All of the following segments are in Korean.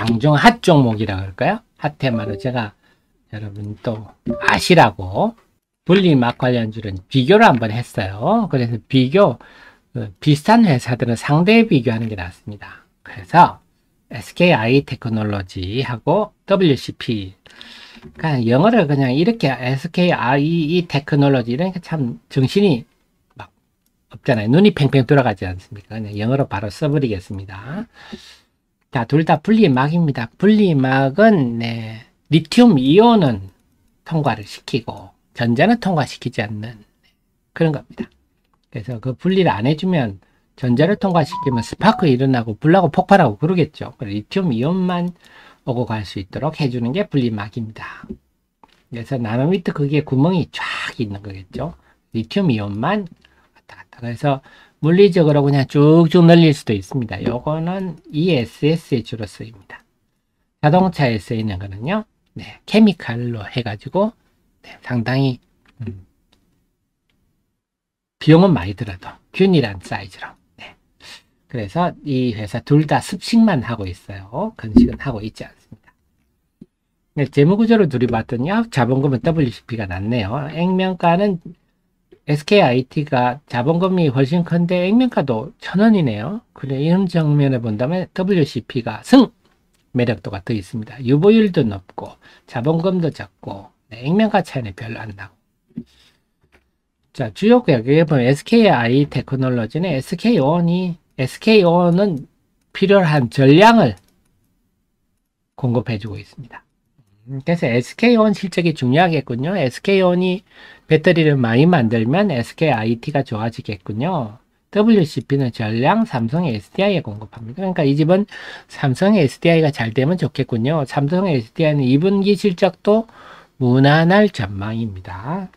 장중 핫 종목이라고 할까요? 핫 테마로 제가 여러분 또 아시라고 분리막 관련주는 비교를 한번 했어요. 그래서 비슷한 회사들은 상대 비교하는 게 낫습니다. 그래서 SKI 테크놀로지하고 WCP, 그러니까 영어를 그냥 이렇게 SKI 테크놀로지 이러니까 참 정신이 막 없잖아요. 눈이 팽팽 돌아가지 않습니까? 그냥 영어로 바로 써버리겠습니다. 자, 둘 다 분리막입니다. 분리막은 리튬 이온은 통과를 시키고 전자는 통과시키지 않는 그런 겁니다. 그래서 그 분리를 안 해주면 전자를 통과시키면 스파크 일어나고 불나고 폭발하고 그러겠죠. 리튬 이온만 오고 갈 수 있도록 해주는 게 분리막입니다. 그래서 나노미터 거기에 구멍이 쫙 있는 거겠죠. 리튬 이온만 왔다 갔다. 그래서 물리적으로 그냥 쭉쭉 늘릴 수도 있습니다. 요거는 ESS에 주로 쓰입니다. 자동차에 쓰이는 거는요, 케미칼로 해가지고 상당히 비용은 많이 들어도 균일한 사이즈로. 그래서 이 회사 둘 다 습식만 하고 있어요. 건식은 하고 있지 않습니다. 재무구조를 둘이 봤더니 자본금은 WCP가 낫네요. 액면가는 SKIT가 자본금이 훨씬 큰데 액면가도 1,000원이네요. 그래, 이런 정면에 본다면 WCP가 승! 매력도가 더 있습니다. 유보율도 높고 자본금도 적고 액면가 차이는 별로 안 나고. 자, 주요 가격에 보면 SKI 테크놀로지는 SK온은 필요한 전량을 공급해주고 있습니다. 그래서 SK온 실적이 중요하겠군요. SK온이 배터리를 많이 만들면 SKIT가 좋아지겠군요. WCP는 전량 삼성의 SDI에 공급합니다. 그러니까 이 집은 삼성의 SDI가 잘 되면 좋겠군요. 삼성의 SDI는 2분기 실적도 무난할 전망입니다.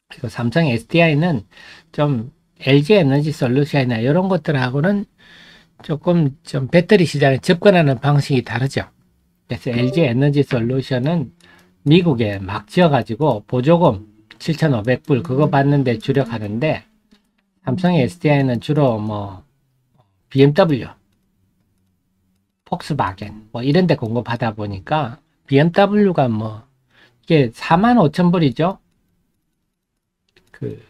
그리고 삼성의 SDI는 좀 LG 에너지 솔루션이나 이런 것들하고는 조금 좀 배터리 시장에 접근하는 방식이 다르죠. 그래서 LG 에너지 솔루션은 미국에 막 지어가지고 보조금 7,500불 그거 받는데 주력하는데, 삼성의 SDI는 주로 뭐 BMW, 폭스바겐 뭐 이런 데 공급하다 보니까 BMW가 뭐 이게 45,000불이죠. 그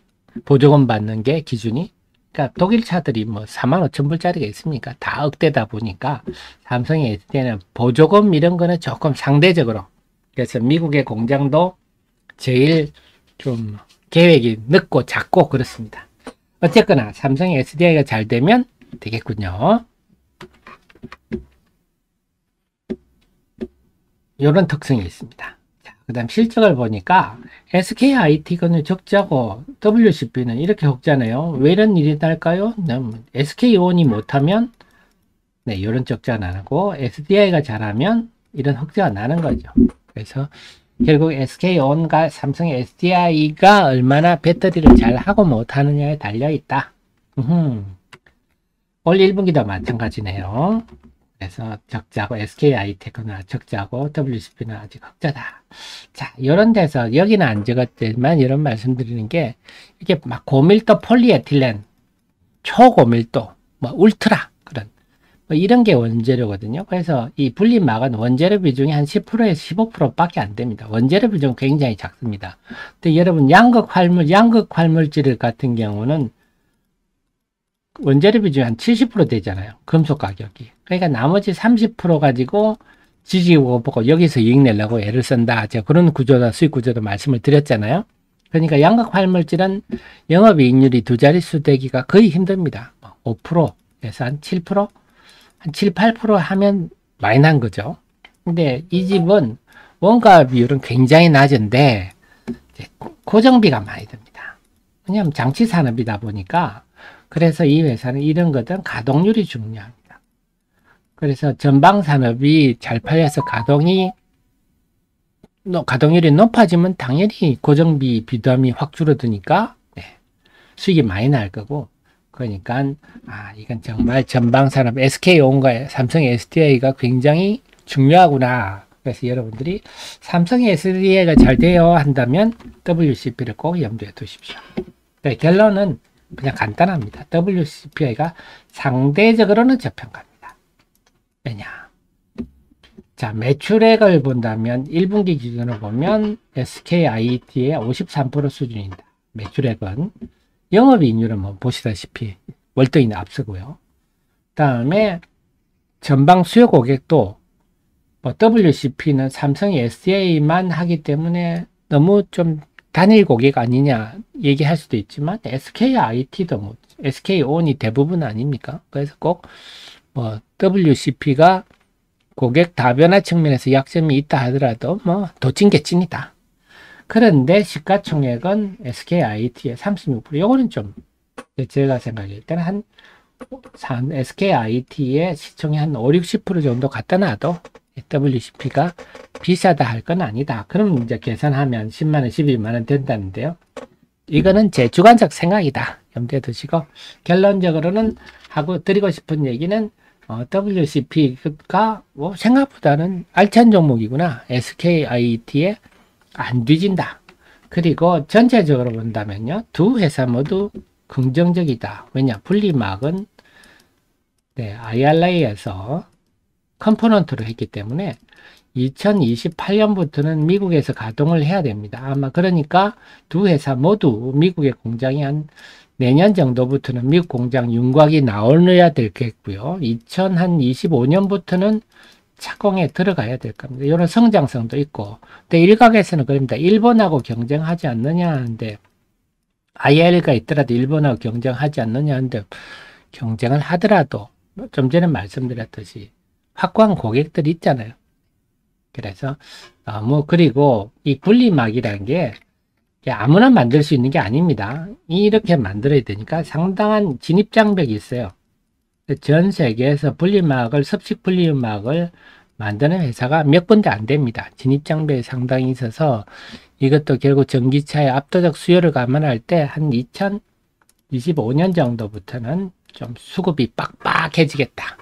보조금 받는 게 기준이. 그러니까 독일 차들이 뭐 45,000불짜리가 있습니까? 다 억대다 보니까 삼성의 SDI는 보조금 이런 거는 조금 상대적으로, 그래서 미국의 공장도 제일 좀 계획이 늦고 작고 그렇습니다. 어쨌거나 삼성의 SDI가 잘 되면 되겠군요. 이런 특성이 있습니다. 그 다음 실적을 보니까 SKIT는 적자고 WCP는 이렇게 적자네요. 왜 이런 일이 날까요? SK온이 못하면 이런 적자가 나고 SDI가 잘하면 이런 흑자가 나는 거죠. 그래서 결국 SK온과 삼성의 SDI가 얼마나 배터리를 잘 하고 못하느냐에 달려있다. 올 1분기도 마찬가지네요. 그래서 적자고 SKI테크는 적자고 WCP는 아직 흑자다. 자, 이런 데서 여기는 안 적었지만 이런 말씀드리는 게, 이게 막 고밀도 폴리에틸렌, 초고밀도, 뭐 울트라 그런 뭐 이런 게 원재료거든요. 그래서 이 분리막은 원재료 비중이 한 10%에서 15%밖에 안 됩니다. 원재료 비중 굉장히 작습니다. 근데 여러분 양극 활물질 같은 경우는 원재료 비중이 한 70% 되잖아요. 금속 가격이. 그러니까 나머지 30% 가지고 지지고 보고 여기서 이익 내려고 애를 쓴다. 제가 그런 구조다, 수익 구조도 말씀을 드렸잖아요. 그러니까 양극 활물질은 영업이익률이 두 자릿수 되기가 거의 힘듭니다. 5%에서 한 7%? 한 7, 8% 하면 많이 난 거죠. 근데 이 집은 원가 비율은 굉장히 낮은데 고정비가 많이 듭니다. 왜냐하면 장치 산업이다 보니까. 그래서 이 회사는 이런 것들은 가동률이 중요합니다. 그래서 전방 산업이 잘 팔려서 가동률이 높아지면 당연히 고정비 비담이 확 줄어드니까 수익이 많이 날 거고, 그러니까 이건 정말 전방 산업 SK온과 삼성의 SDI가 굉장히 중요하구나. 그래서 여러분들이 삼성의 SDI가 잘 돼요 한다면 WCP를 꼭 염두에 두십시오. 결론은 그냥 간단합니다. WCPI가 상대적으로는 저평가입니다. 왜냐? 자, 매출액을 본다면 1분기 기준으로 보면 SKIT의 53% 수준입니다. 매출액은. 영업이익률은 뭐 보시다시피 월등히 앞서고요. 다음에 전방 수요 고객도 뭐 WCP는 삼성이 SA만 하기 때문에 너무 좀 단일 고객 아니냐 얘기할 수도 있지만 SKIT도 뭐 SK온이 대부분 아닙니까? 그래서 꼭 뭐 WCP가 고객 다변화 측면에서 약점이 있다 하더라도 뭐 도찐개찐이다. 그런데 시가총액은 SKIT의 36%. 요거는 좀 제가 생각할 때는 한 SKIT의 시총이 한 5, 60% 정도 갖다 놔도 WCP가 비싸다 할 건 아니다. 그럼 이제 계산하면 10만원, 12만원 된다는데요. 이거는 제 주관적 생각이다. 염두에 두시고, 결론적으로는 하고 드리고 싶은 얘기는 WCP가 뭐 생각보다는 알찬 종목이구나. SKIT에 안 뒤진다. 그리고 전체적으로 본다면요. 두 회사 모두 긍정적이다. 왜냐? 분리막은 IRA에서 컴포넌트로 했기 때문에 2028년부터는 미국에서 가동을 해야 됩니다. 아마 그러니까 두 회사 모두 미국의 공장이 한 내년 정도부터는 미국 공장 윤곽이 나올려야 되겠고요. 2025년부터는 착공에 들어가야 될 겁니다. 이런 성장성도 있고. 근데 일각에서는 그럽니다. 일본하고 경쟁하지 않느냐 하는데 IRA가 있더라도 일본하고 경쟁하지 않느냐 하는데 경쟁을 하더라도 좀 전에 말씀드렸듯이 확고한 고객들이 있잖아요. 그래서 그리고 이 분리막이라는 게 아무나 만들 수 있는 게 아닙니다. 이렇게 만들어야 되니까 상당한 진입장벽이 있어요. 전 세계에서 습식 분리막을 만드는 회사가 몇 군데 안 됩니다. 진입장벽이 상당히 있어서 이것도 결국 전기차의 압도적 수요를 감안할 때 한 2025년 정도부터는 좀 수급이 빡빡해지겠다.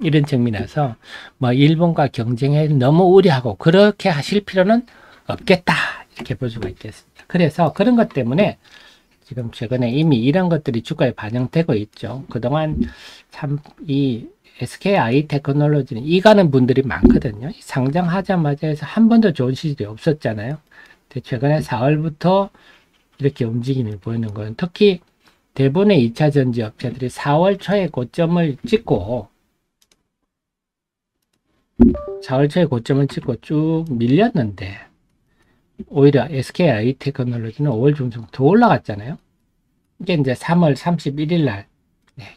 이런 측면에서 뭐 일본과 경쟁에 너무 우려하고 그렇게 하실 필요는 없겠다. 이렇게 볼 수가 있겠습니다. 그래서 그런 것 때문에 지금 최근에 이미 이런 것들이 주가에 반영되고 있죠. 그동안 참 이 SKI 테크놀로지는 이가는 분들이 많거든요. 상장하자마자 해서 한 번도 좋은 시절이 없었잖아요. 근데 최근에 4월부터 이렇게 움직임이 보이는 건 특히 대부분의 2차 전지 업체들이 4월 초에 고점을 찍고 쭉 밀렸는데 오히려 SKI 테크놀로지는 5월 중순 더 올라갔잖아요. 이게 이제 3월 31일 날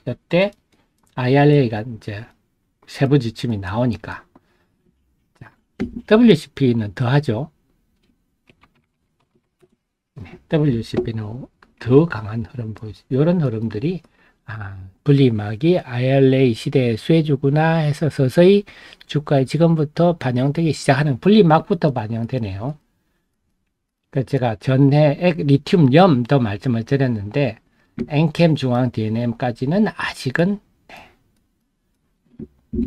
이때 IRA가 이제 세부 지침이 나오니까 WCP는 더 하죠. WCP는 더 강한 흐름 보이죠. 이런 흐름들이 분리막이 IRA 시대의 수혜주구나 해서 서서히 주가에 지금부터 반영되기 시작하는 분리막부터 반영되네요. 제가 전해 리튬염도 말씀을 드렸는데 엔캠 중앙 DNM까지는 아직은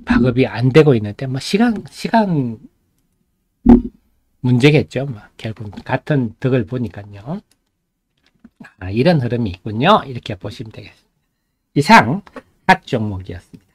작업이 안 되고 있는데 뭐 시간 문제겠죠. 뭐 결국 같은 덕을 보니까요. 이런 흐름이 있군요. 이렇게 보시면 되겠습니다. 이상 핫 종목이었습니다.